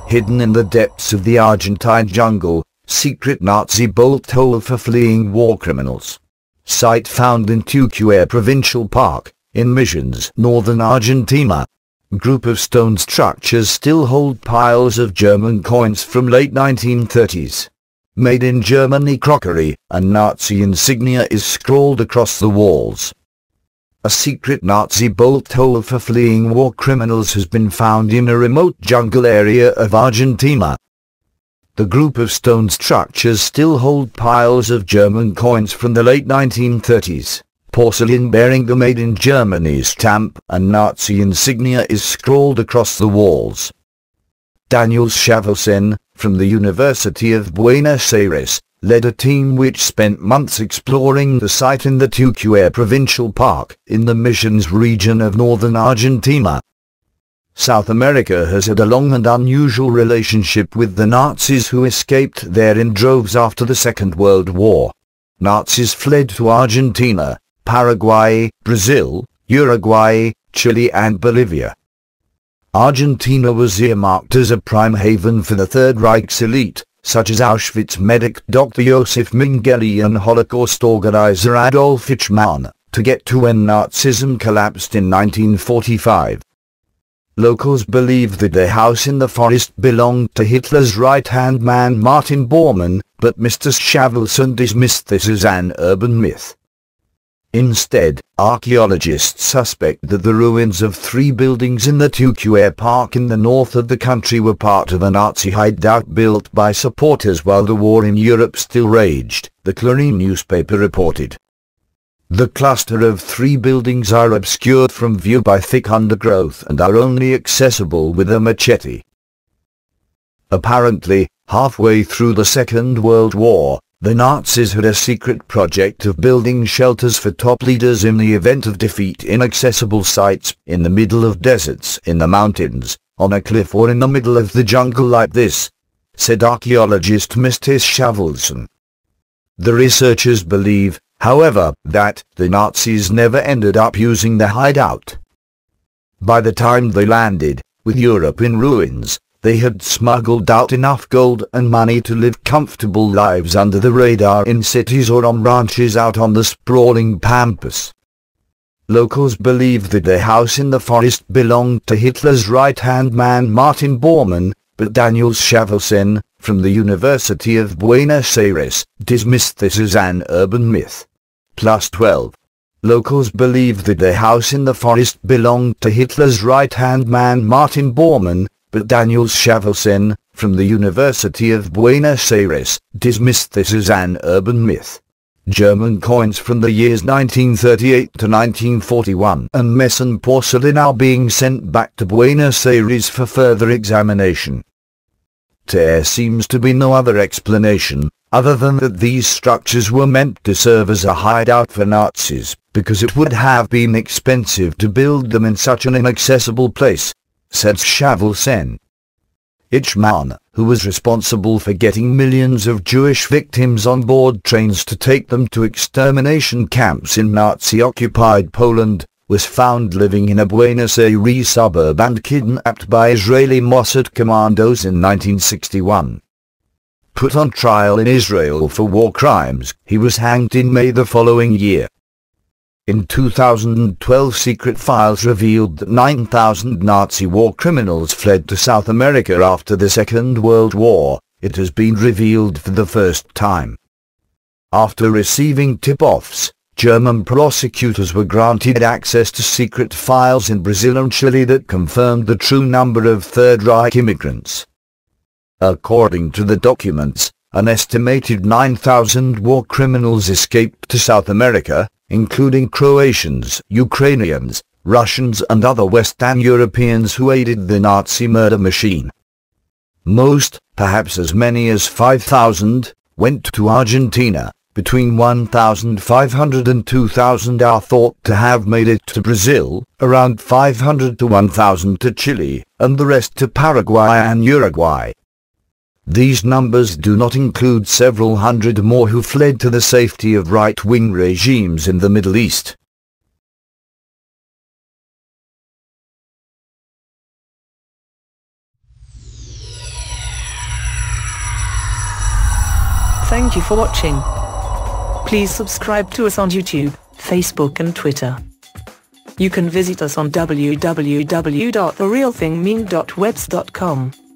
hidden in the depths of the Argentine jungle, secret Nazi bolthole for fleeing war criminals. Site found in Teyu Cuare Provincial Park, in Misiones, northern Argentina. Group of stone structures still hold piles of German coins from late 1930s. Made in Germany crockery, a Nazi insignia is scrawled across the walls. A secret Nazi bolthole for fleeing war criminals has been found in a remote jungle area of Argentina. The group of stone structures still hold piles of German coins from the late 1930s. Porcelain bearing the Made in Germany stamp and Nazi insignia is scrawled across the walls. Daniel Schavelzon, from the University of Buenos Aires, led a team which spent months exploring the site in the Teyu Cuare Provincial Park, in the Misiones region of northern Argentina. South America has had a long and unusual relationship with the Nazis who escaped there in droves after the Second World War. Nazis fled to Argentina, Paraguay, Brazil, Uruguay, Chile and Bolivia. Argentina was earmarked as a prime haven for the Third Reich's elite, such as Auschwitz medic Dr. Josef Mengele and Holocaust organizer Adolf Eichmann, to get to when Nazism collapsed in 1945. Locals believe that their house in the forest belonged to Hitler's right-hand man Martin Bormann, but Mr. Schavelzon dismissed this as an urban myth. Instead, archaeologists suspect that the ruins of 3 buildings in the Teyu Cuare Park in the north of the country were part of a Nazi hideout built by supporters while the war in Europe still raged, the Clarín newspaper reported. The cluster of 3 buildings are obscured from view by thick undergrowth and are only accessible with a machete. Apparently, halfway through the Second World War, the Nazis had a secret project of building shelters for top leaders in the event of defeat, inaccessible sites, in the middle of deserts, in the mountains, on a cliff or in the middle of the jungle like this, said archaeologist Mr. Schavelzon. The researchers believe, however, that the Nazis never ended up using the hideout. By the time they landed, with Europe in ruins, they had smuggled out enough gold and money to live comfortable lives under the radar in cities or on ranches out on the sprawling pampas. Locals believe that their house in the forest belonged to Hitler's right-hand man Martin Bormann, but Daniel Schavelzon, from the University of Buenos Aires, dismissed this as an urban myth. Plus 12. Locals believe that their house in the forest belonged to Hitler's right-hand man Martin Bormann, but Daniel Schavelzon, from the University of Buenos Aires, dismissed this as an urban myth. German coins from the years 1938 to 1941 and Meissen porcelain are being sent back to Buenos Aires for further examination. There seems to be no other explanation, other than that these structures were meant to serve as a hideout for Nazis, because it would have been expensive to build them in such an inaccessible place, said Schavelzon. Eichmann, who was responsible for getting millions of Jewish victims on board trains to take them to extermination camps in Nazi-occupied Poland, was found living in a Buenos Aires suburb and kidnapped by Israeli Mossad commandos in 1961. Put on trial in Israel for war crimes, he was hanged in May the following year. In 2012, secret files revealed that 9,000 Nazi war criminals fled to South America after the Second World War. It has been revealed for the first time. After receiving tip-offs, German prosecutors were granted access to secret files in Brazil and Chile that confirmed the true number of Third Reich immigrants. According to the documents, an estimated 9,000 war criminals escaped to South America, including Croatians, Ukrainians, Russians and other Western Europeans who aided the Nazi murder machine. Most, perhaps as many as 5,000, went to Argentina. Between 1,500 and 2,000 are thought to have made it to Brazil, around 500 to 1,000 to Chile, and the rest to Paraguay and Uruguay. These numbers do not include several hundred more who fled to the safety of right-wing regimes in the Middle East. Thank you for watching. Please subscribe to us on YouTube, Facebook and Twitter. You can visit us on www.therealthingmeme.webs.com.